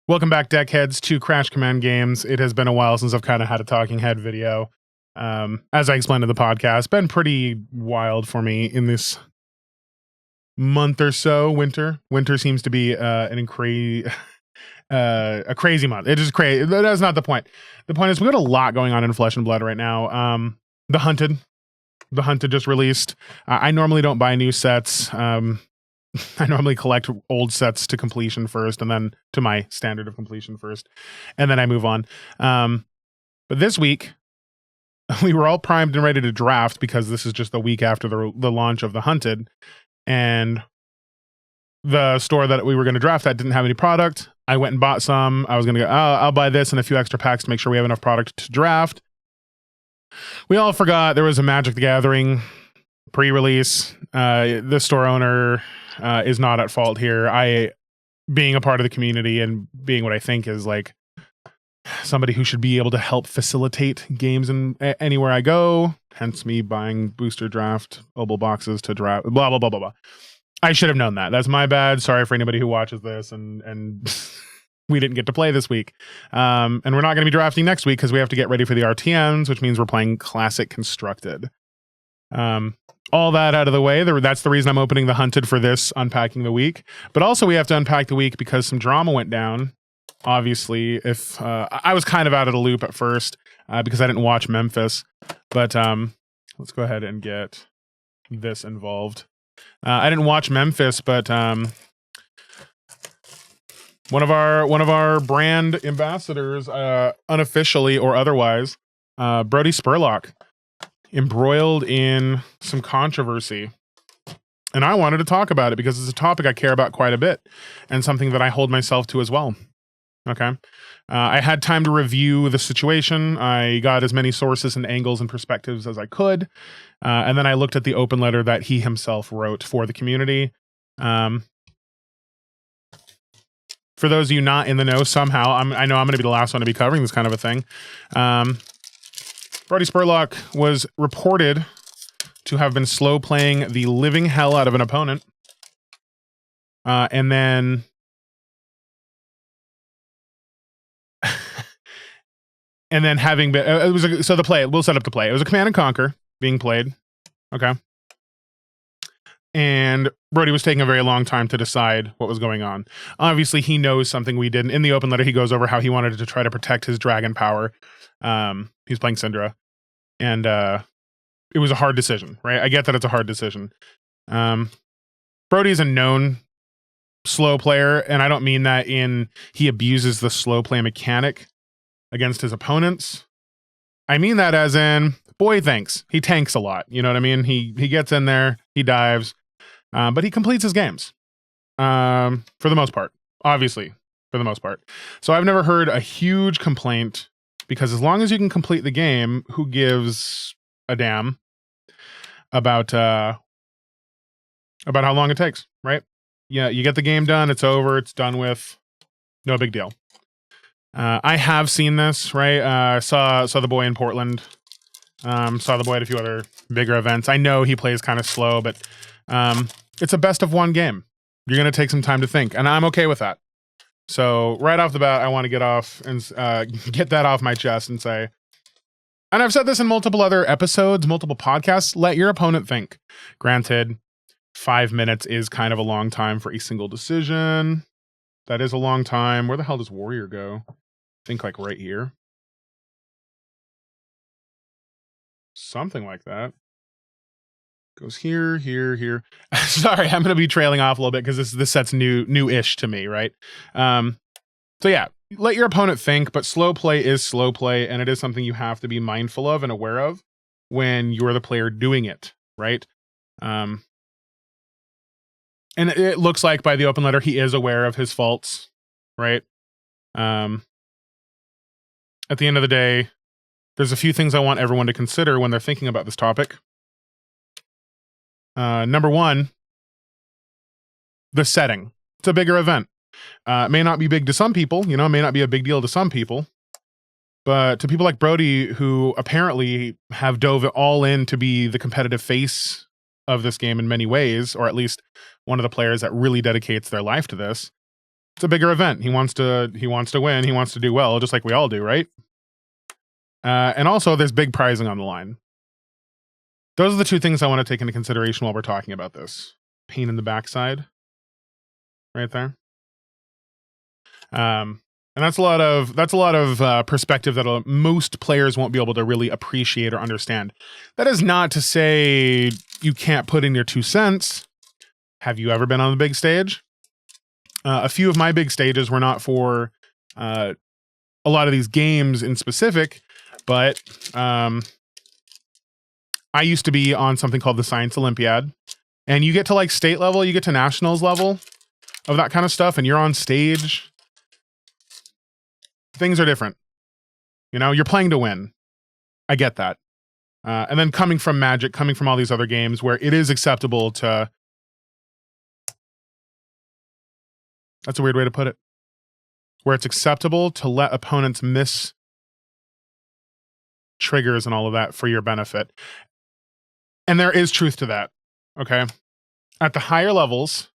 Welcome back, Deckheads, to Crash Command Games. It has been a while since I've kind of had a talking head video. As I explained in the podcast, been pretty wild for me in this month or so. Winter seems to be a crazy month. It is crazy. That's not the point. The point is we got a lot going on in Flesh and Blood right now. The Hunted just released. I normally don't buy new sets. I normally collect old sets to completion first, and then to my standard of completion first, and then I move on. But this week, we were all primed and ready to draft because this is just the week after the launch of The Hunted, and the store that we were going to draft at didn't have any product. I went and bought some. I was going to go, I'll buy this and a few extra packs to make sure we have enough product to draft. We all forgot there was a Magic the Gathering pre-release. The store owner is not at fault here. I, being a part of the community and being what I think is like somebody who should be able to help facilitate games in anywhere I go, hence me buying booster draft mobile boxes to draft, blah, blah, blah, blah, blah. I should have known that. That's my bad. Sorry for anybody who watches this and we didn't get to play this week. And we're not going to be drafting next week because we have to get ready for the RTMs, which means we're playing Classic Constructed. All that out of the way, that's the reason I'm opening The Hunted for this Unpacking the Week. But also we have to unpack the week because some drama went down. Obviously, if I was kind of out of the loop at first because I didn't watch Memphis. But let's go ahead and get this involved. I didn't watch Memphis, but one of our brand ambassadors, unofficially or otherwise, Brodie Spurlock, embroiled in some controversy, and I wanted to talk about it because it's a topic I care about quite a bit and something that I hold myself to as well. Okay. I had time to review the situation. I got as many sources and angles and perspectives as I could. And then I looked at the open letter that he himself wrote for the community. For those of you not in the know somehow, I know I'm going to be the last one to be covering this kind of a thing. Brodie Spurlock was reported to have been slow playing the living hell out of an opponent. And then having been, we'll set up the play. It was a Command and Conquer being played. Okay. And Brodie was taking a very long time to decide what was going on. Obviously, he knows something we didn't. In the open letter, he goes over how he wanted to try to protect his dragon power. He's playing Syndra. And it was a hard decision, right? I get that it's a hard decision. Brodie is a known slow player, and I don't mean that in he abuses the slow play mechanic against his opponents. I mean that as in, boy, thanks. He tanks a lot. You know what I mean? He gets in there, he dives, but he completes his games for the most part, obviously, for the most part. So I've never heard a huge complaint because as long as you can complete the game, who gives a damn about how long it takes, right? Yeah, you get the game done, it's over, it's done with, no big deal. I have seen this, right? Saw the boy in Portland. Saw the boy at a few other bigger events. I know he plays kind of slow, but it's a best of one game. You're going to take some time to think, and I'm okay with that. So right off the bat, I want to get off and get that off my chest and say, and I've said this in multiple other episodes, multiple podcasts, let your opponent think. Granted, 5 minutes is kind of a long time for a single decision. That is a long time. Where the hell does Warrior go? I think like right here. Something like that. Goes here, here, here. Sorry, I'm going to be trailing off a little bit because this set's new-ish to me, right? So yeah, let your opponent think, but slow play is slow play, and it is something you have to be mindful of and aware of when you're the player doing it, right? And it looks like by the open letter, he is aware of his faults, right? At the end of the day, there's a few things I want everyone to consider when they're thinking about this topic. Number one, the setting. It's a bigger event. It may not be big to some people, may not be a big deal to some people. But to people like Brodie, who apparently have dove all in to be the competitive face of this game in many ways, or at least one of the players that really dedicates their life to this, It's a bigger event. He wants to win. He wants to do well, just like we all do, right? And also, there's big prizing on the line. Those are the two things I want to take into consideration while we're talking about this. Pain in the backside, right there. And that's a lot of perspective that most players won't be able to really appreciate or understand. That is not to say you can't put in your 2 cents. Have you ever been on the big stage? A few of my big stages were not for a lot of these games in specific, but I used to be on something called the Science Olympiad, and you get to like state level, you get to nationals level of that kind of stuff, and you're on stage. Things are different. You know, you're playing to win. I get that. And then coming from Magic, coming from all these other games where it is acceptable to... That's a weird way to put it. Where it's acceptable to let opponents miss triggers and all of that for your benefit. And there is truth to that. Okay. At the higher levels,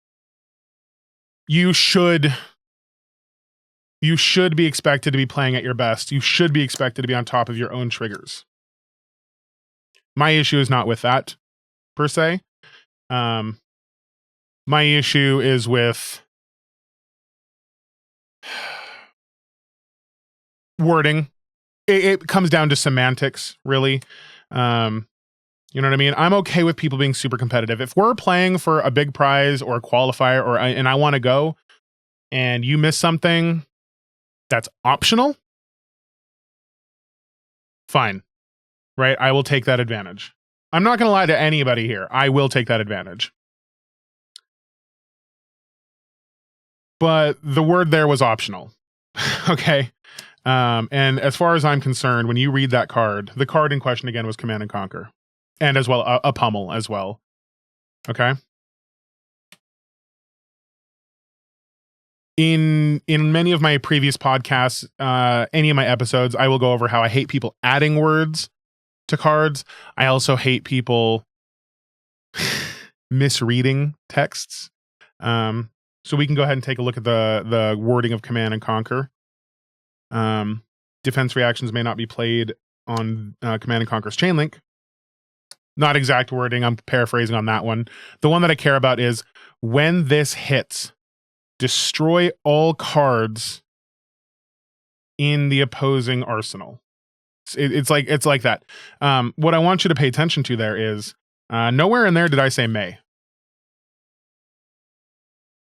you should be expected to be playing at your best. You should be expected to be on top of your own triggers. My issue is not with that, per se. My issue is with wording. It comes down to semantics, really. You know what I mean? I'm okay with people being super competitive. If we're playing for a big prize or a qualifier, and I want to go, and you miss something that's optional, fine, right? I will take that advantage. I'm not going to lie to anybody here. I will take that advantage. But the word there was optional. Okay. And as far as I'm concerned, when you read that card, the card in question again was Command and Conquer. And as well, a pummel as well. Okay. In many of my previous podcasts, any of my episodes, I will go over how I hate people adding words to cards. I also hate people misreading texts. So we can go ahead and take a look at the wording of Command and Conquer. Defense reactions may not be played on Command and Conquer's chain link. Not exact wording. I'm paraphrasing on that one. The one that I care about is when this hits, destroy all cards in the opposing arsenal. It's like that. What I want you to pay attention to there is nowhere in there did I say may.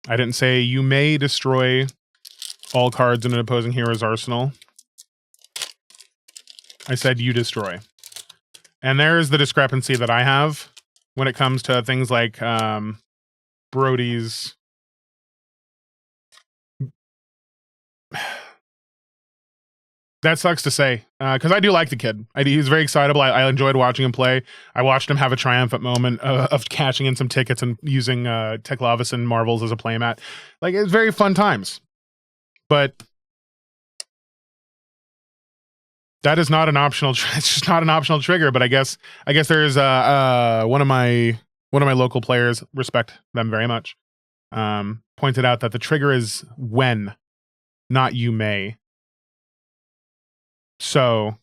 I didn't say you may destroy all cards in an opposing hero's arsenal. I said you destroy. And there's the discrepancy that I have when it comes to things like Brodie's... That sucks to say, because I do like the kid. He's very excitable. I enjoyed watching him play. I watched him have a triumphant moment of cashing in some tickets and using Teklavas and Marvels as a playmat. Like, it's very fun times. But that is not an optional. It's just not an optional trigger. But I guess there is one of my local players, respect them very much, pointed out that the trigger is when, not you may. So,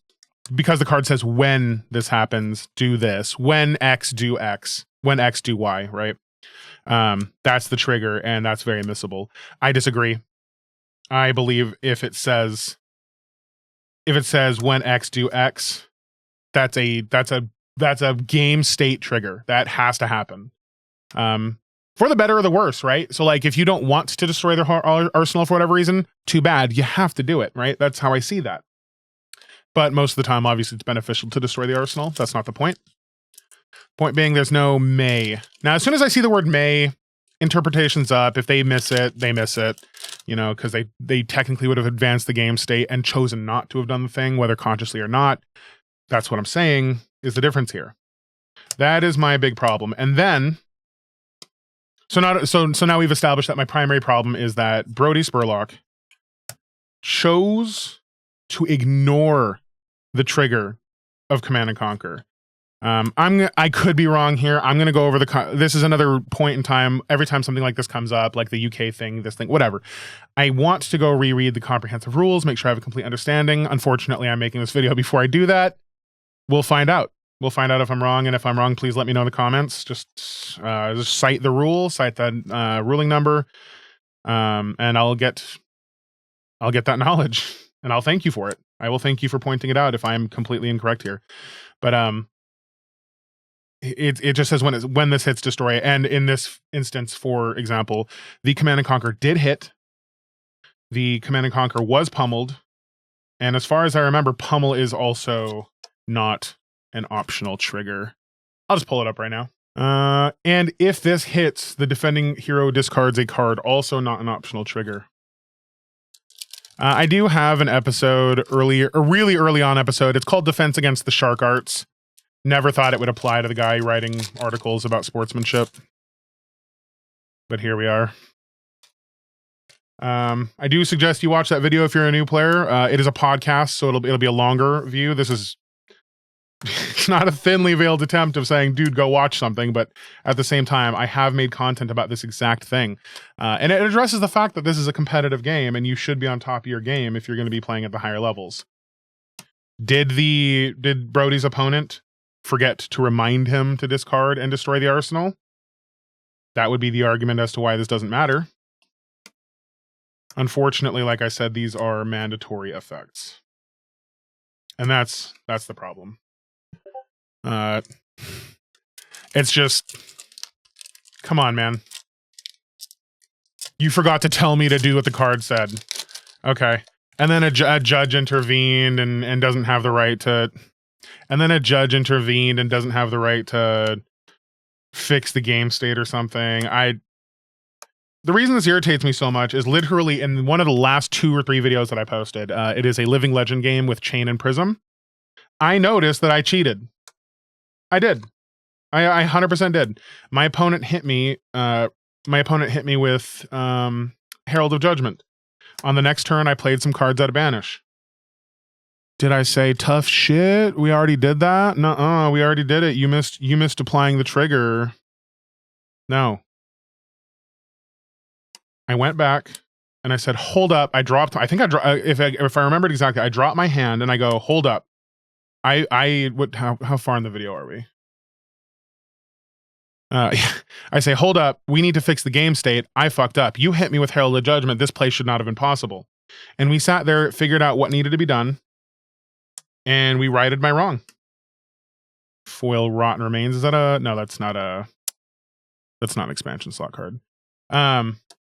because the card says when this happens, do this. When X, do X. When X, do Y, right? That's the trigger, and that's very missable. I disagree. I believe if it says when X, do X, that's a game state trigger. That has to happen. For the better or the worse, right? So, like, if you don't want to destroy their arsenal for whatever reason, too bad. You have to do it, right? That's how I see that. But most of the time, obviously, it's beneficial to destroy the arsenal. That's not the point. Point being, there's no may. Now, as soon as I see the word may, interpretation's up. If they miss it, they miss it. You know, because they technically would have advanced the game state and chosen not to have done the thing, whether consciously or not. That's what I'm saying is the difference here. That is my big problem. And then, so now we've established that my primary problem is that Brodie Spurlock chose to ignore the trigger of Command and Conquer. I could be wrong here. I'm going to go over this is another point in time. Every time something like this comes up, like the UK thing, this thing, whatever, I want to go reread the comprehensive rules, make sure I have a complete understanding. Unfortunately, I'm making this video before I do that. We'll find out. We'll find out if I'm wrong. And if I'm wrong, please let me know in the comments. Just cite the rule, cite the ruling number. And I'll get that knowledge and I'll thank you for it. I will thank you for pointing it out if I'm completely incorrect here. But, it just says when this hits destroy. And in this instance, for example, the Command and Conquer did hit. The Command and Conquer was pummeled. And as far as I remember, pummel is also not an optional trigger. I'll just pull it up right now. And if this hits, the defending hero discards a card, also not an optional trigger. I do have an episode earlier, a really early on episode. It's called Defense Against the Shark Arts. Never thought it would apply to the guy writing articles about sportsmanship. But here we are. I do suggest you watch that video if you're a new player. It is a podcast, so it'll be a longer view. This is it's not a thinly veiled attempt of saying, dude, go watch something. But at the same time, I have made content about this exact thing. And it addresses the fact that this is a competitive game and you should be on top of your game if you're going to be playing at the higher levels. Did Brodie's opponent forget to remind him to discard and destroy the arsenal? That would be the argument as to why this doesn't matter. Unfortunately, like I said, these are mandatory effects. And that's the problem. It's just, come on, man. You forgot to tell me to do what the card said. Okay. And then a judge intervened and doesn't have the right to... And then a judge intervened and doesn't have the right to fix the game state or something. The reason this irritates me so much is literally in one of the last 2 or 3 videos that I posted. It is a Living Legend game with Chain and Prism. I noticed that I cheated. I did. I 100% did. My opponent hit me. With Herald of Judgment. On the next turn, I played some cards out of Banish. Did I say tough shit? We already did that? Nuh-uh, we already did it. You missed applying the trigger. No. I went back and I said, hold up. I dropped, I think I dropped, if I remembered exactly, I dropped my hand and I go, hold up. How far in the video are we? I say, hold up. We need to fix the game state. I fucked up. You hit me with Herald of Judgment. This play should not have been possible. And we sat there, figured out what needed to be done. And we righted my wrong. Foil Rotten Remains. Is that no, that's not an expansion slot card.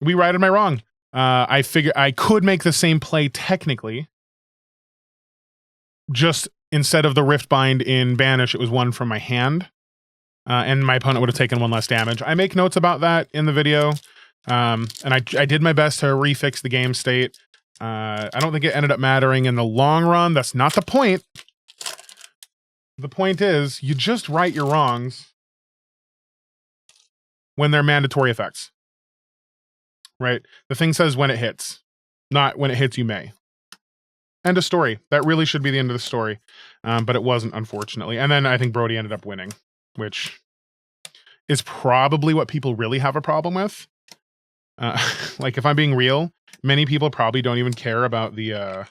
We righted my wrong. I figured I could make the same play technically. Just instead of the Rift Bind in Banish, it was one from my hand. And my opponent would have taken 1 less damage. I make notes about that in the video. And I did my best to refix the game state. I don't think it ended up mattering in the long run. That's not the point. The point is, you just right your wrongs when they're mandatory effects. Right? The thing says when it hits, not when it hits you may. End of story. That really should be the end of the story. But it wasn't, unfortunately. And then I think Brodie ended up winning, which is probably what people really have a problem with. Like, if I'm being real, many people probably don't even care about the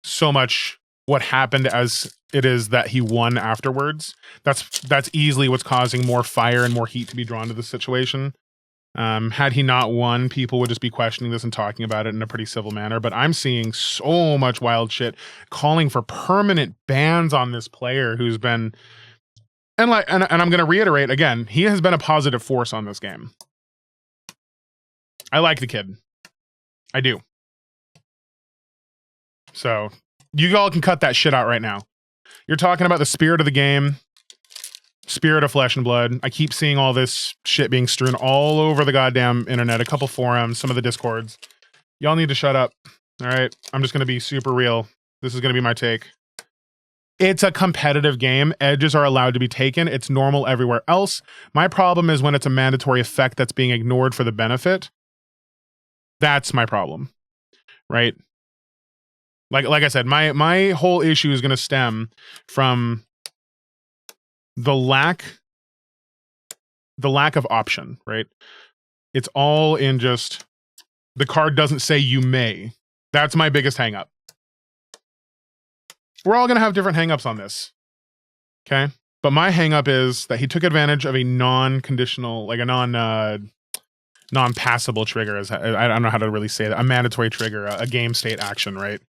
so much what happened as it is that he won afterwards. That's easily what's causing more fire and more heat to be drawn to the situation. Had he not won, people would just be questioning this and talking about it in a pretty civil manner. But I'm seeing so much wild shit calling for permanent bans on this player who's been... And I'm going to reiterate again, he has been a positive force on this game. I like the kid. I do. So you all can cut that shit out right now. You're talking about the spirit of the game, spirit of Flesh and Blood. I keep seeing all this shit being strewn all over the goddamn internet, a couple forums, some of the discords. Y'all need to shut up. All right. I'm just going to be super real. This is going to be my take. It's a competitive game. Edges are allowed to be taken. It's normal everywhere else. My problem is when it's a mandatory effect that's being ignored for the benefit. That's my problem, right? Like I said, my whole issue is going to stem from the lack of option, right? It's all in just the card doesn't say you may. That's my biggest hang up. We're all going to have different hang ups on this. Okay? But my hang up is that he took advantage of a non-conditional, like a non-passable trigger. I don't know how to really say that. A mandatory trigger, a game state action, right?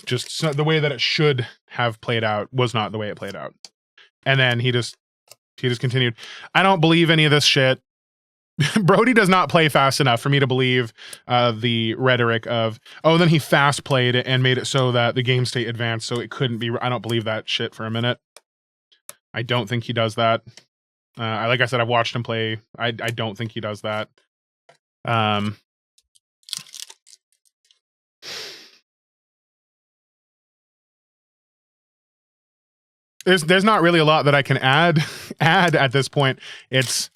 Just so the way that it should have played out was not the way it played out. And then he just continued. I don't believe any of this shit. Brodie does not play fast enough for me to believe the rhetoric of, oh, then he fast played it and made it so that the game state advanced so it couldn't be. I don't believe that shit for a minute. I don't think he does that. Like I said, I've watched him play. I don't think he does that. There's not really a lot that I can add at this point. It's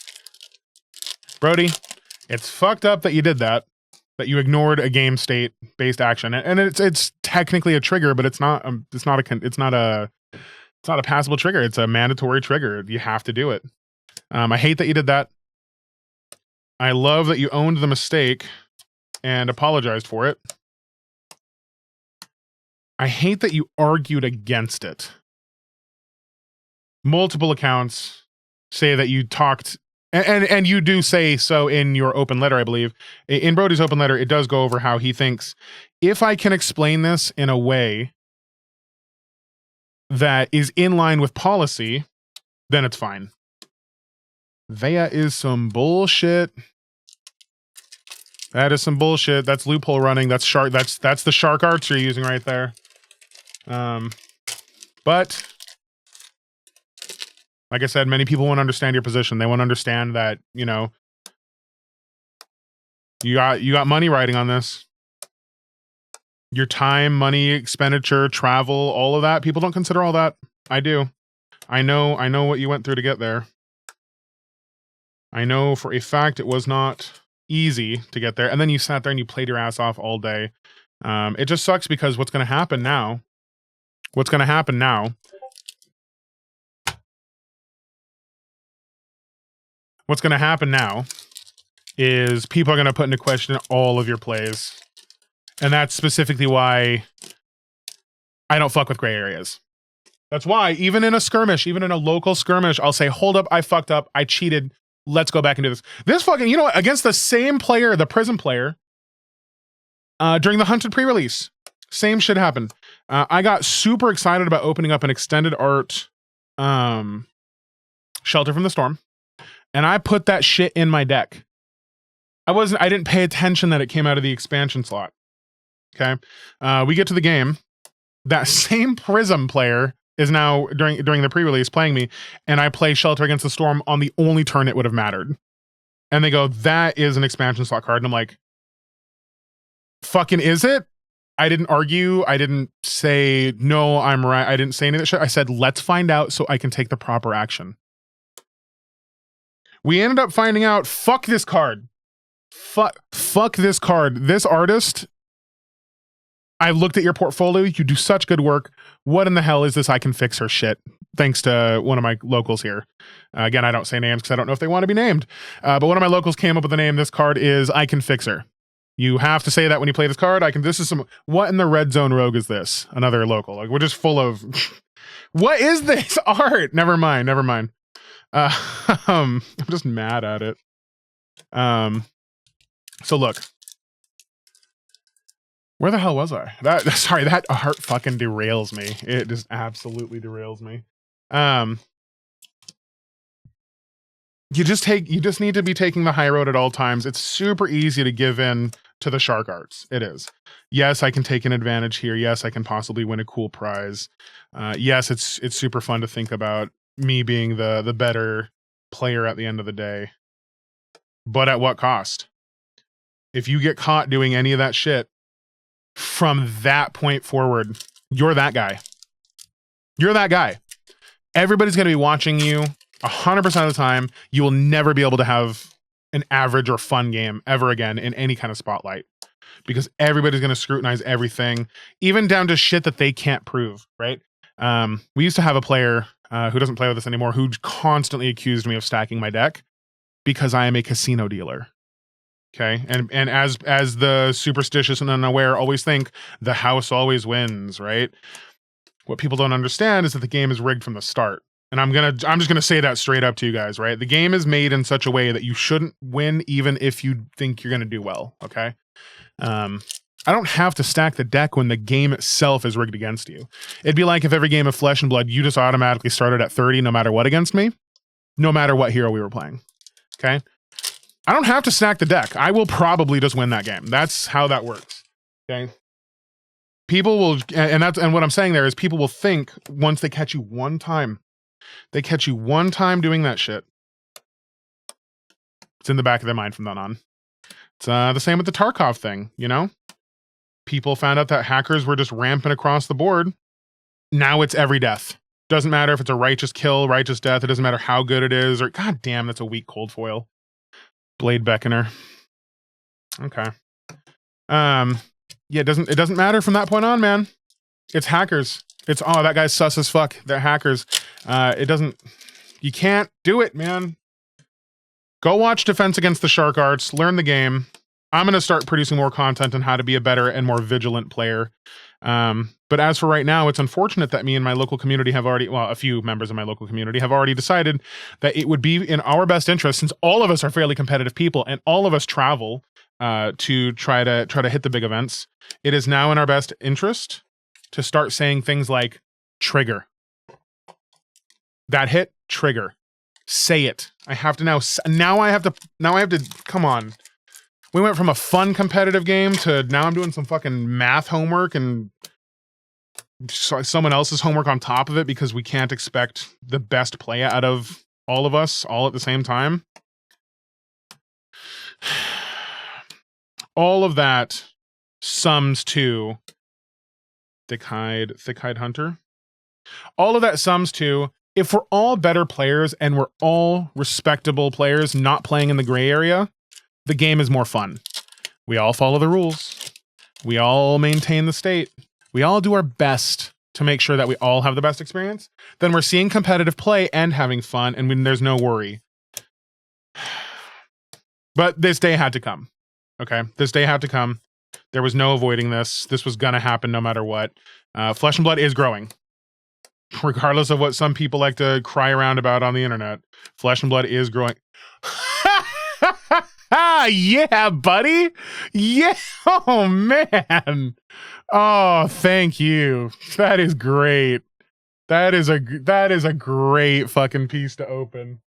Brodie, it's fucked up that you did that you ignored a game state based action, and it's technically a trigger, but it's not a passable trigger. It's a mandatory trigger. You have to do it. I hate that you did that. I love that you owned the mistake and apologized for it. I hate that you argued against it. Multiple accounts say that you talked, and you do say so in your open letter, I believe. In Brodie's open letter, it does go over how he thinks, if I can explain this in a way that is in line with policy, then it's fine. That is some bullshit. That is some bullshit. That's loophole running. That's shark. That's the shark arts you're using right there. But like I said, many people won't understand your position. They won't understand that, you know, you got money riding on this. Your time, money, expenditure, travel, all of that. People don't consider all that. I do. I know what you went through to get there. I know for a fact it was not easy to get there. And then you sat there and you played your ass off all day. It just sucks because what's going to happen now is people are going to put into question all of your plays. And that's specifically why I don't fuck with gray areas. That's why even in a skirmish, even in a local skirmish, I'll say, hold up, I fucked up, I cheated. Let's go back and do this. This fucking, you know what, against the same player, the prison player, during the Hunted pre-release, same shit happened. I got super excited about opening up an extended art Shelter from the Storm, and I put that shit in my deck. I didn't pay attention that it came out of the expansion slot. Okay. We get to the game. That same Prism player is now during the pre-release playing me, and I play Shelter Against the Storm on the only turn it would have mattered. And they go, that is an expansion slot card. And I'm like, fucking is it? I didn't argue. I didn't say, no, I'm right. I didn't say any of that shit. I said, let's find out so I can take the proper action. We ended up finding out, fuck this card. Fuck this card. This artist, I looked at your portfolio. You do such good work. What in the hell is this? I can fix her shit. Thanks to one of my locals here. Again, I don't say names because I don't know if they want to be named. But one of my locals came up with the name. This card is I Can Fix Her. You have to say that when you play this card. This is some, what in the red zone rogue is this? Another local. Like, we're just full of, what is this art? Never mind. I'm just mad at it. So look. Where the hell was I? Sorry, that art fucking derails me. It just absolutely derails me. You just need to be taking the high road at all times. It's super easy to give in to the shark arts. It is. Yes, I can take an advantage here. Yes, I can possibly win a cool prize. Yes, it's super fun to think about me being the better player at the end of the day. But at what cost? If you get caught doing any of that shit, from that point forward, you're that guy. You're that guy. Everybody's going to be watching you 100% of the time. You will never be able to have an average or fun game ever again in any kind of spotlight. because everybody's going to scrutinize everything, even down to shit that they can't prove, right? We used to have a player who doesn't play with us anymore who constantly accused me of stacking my deck because I am a casino dealer. Okay. And as the superstitious and unaware always think the house always wins, right? What people don't understand is that the game is rigged from the start. And I'm just gonna say that straight up to you guys, right? The game is made in such a way that you shouldn't win even if you think you're gonna do well. Okay. I don't have to stack the deck when the game itself is rigged against you. It'd be like if every game of Flesh and Blood, you just automatically started at 30 no matter what against me, no matter what hero we were playing. Okay. I don't have to stack the deck. I will probably just win that game. That's how that works. Okay. People will, and what I'm saying there is people will think once they catch you one time, doing that shit, it's in the back of their mind from then on. It's the same with the Tarkov thing, you know? People found out that hackers were just rampant across the board. Now it's every death. Doesn't matter if it's a righteous kill, righteous death. It doesn't matter how good it is, or god damn, that's a weak cold foil. Blade Beckoner. Okay. Yeah, it doesn't matter from that point on, man. It's hackers. It's that guy's sus as fuck. They're hackers. You can't do it, man. Go watch Defense Against the Shark Arts, learn the game. I'm gonna start producing more content on how to be a better and more vigilant player. But as for right now, it's unfortunate that me and my local community have already, a few members of my local community have already decided that it would be in our best interest, since all of us are fairly competitive people and all of us travel to try to hit the big events. It is now in our best interest to start saying things like trigger. That hit, trigger. Say it. I have to now I have to come on. We went from a fun competitive game to now I'm doing some fucking math homework and someone else's homework on top of it because we can't expect the best play out of all of us all at the same time. All of that sums to thick-hide hunter. All of that sums to, if we're all better players and we're all respectable players not playing in the gray area, the game is more fun. We all follow the rules. We all maintain the state. We all do our best to make sure that we all have the best experience. Then we're seeing competitive play and having fun, and when there's no worry. But this day had to come. Okay, this day had to come. There was no avoiding this. This was gonna happen no matter what. Flesh and Blood is growing. Regardless of what some people like to cry around about on the internet, Flesh and Blood is growing. Yeah, buddy. Yeah. Oh, man. Oh, thank you. That is great. That is a great fucking piece to open.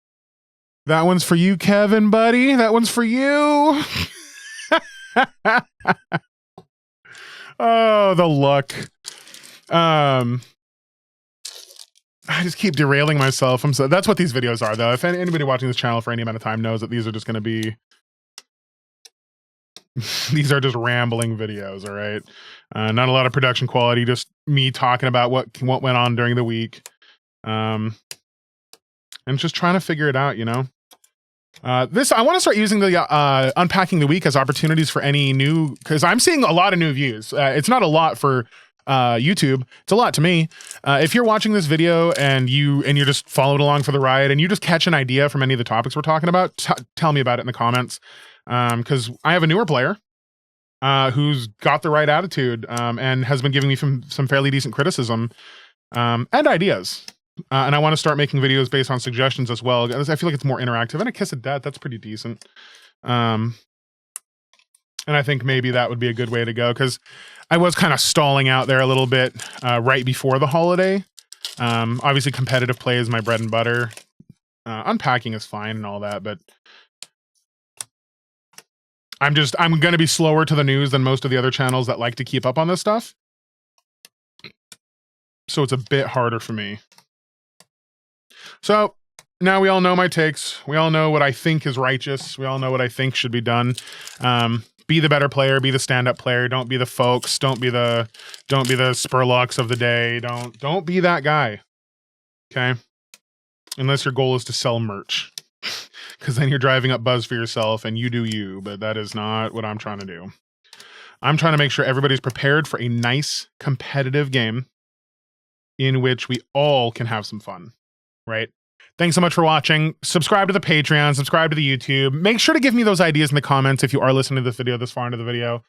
That one's for you, Kevin, buddy. That one's for you. Oh, the luck. I just keep derailing myself. That's what these videos are, though. If anybody watching this channel for any amount of time knows that these are just going to be... These are just rambling videos, all right? Not a lot of production quality, just me talking about what went on during the week. And just trying to figure it out, you know? I want to start using the Unpacking the Week as opportunities for any new... Because I'm seeing a lot of new views. It's not a lot for... YouTube. It's a lot to me. If you're watching this video and you're just following along for the ride and you just catch an idea from any of the topics we're talking about, tell me about it in the comments. Because I have a newer player who's got the right attitude and has been giving me some fairly decent criticism and ideas. And I want to start making videos based on suggestions as well. I feel like it's more interactive. And A Kiss of Death, that's pretty decent. And I think maybe that would be a good way to go, because I was kind of stalling out there a little bit right before the holiday. Obviously, competitive play is my bread and butter. Unpacking is fine and all that, but I'm going to be slower to the news than most of the other channels that like to keep up on this stuff. So it's a bit harder for me. So now we all know my takes. We all know what I think is righteous. We all know what I think should be done. Be the better player, be the stand-up player. Don't be the folks. Don't be the Spurlocks of the day. Don't be that guy. Okay? Unless your goal is to sell merch. Because then you're driving up buzz for yourself and you do you, but that is not what I'm trying to do. I'm trying to make sure everybody's prepared for a nice competitive game in which we all can have some fun, right? Thanks so much for watching. Subscribe to the Patreon, subscribe to the YouTube. Make sure to give me those ideas in the comments if you are listening to this video this far into the video.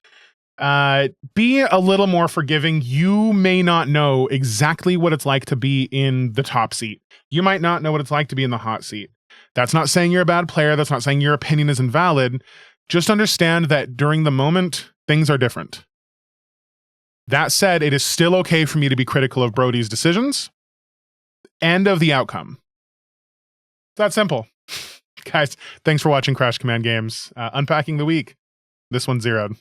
Be a little more forgiving. You may not know exactly what it's like to be in the top seat. You might not know what it's like to be in the hot seat. That's not saying you're a bad player. That's not saying your opinion is invalid. Just understand that during the moment, things are different. That said, it is still okay for me to be critical of Brodie's decisions and of the outcome. That simple. Guys, thanks for watching Crash Command Games. Unpacking the week. This one's zeroed.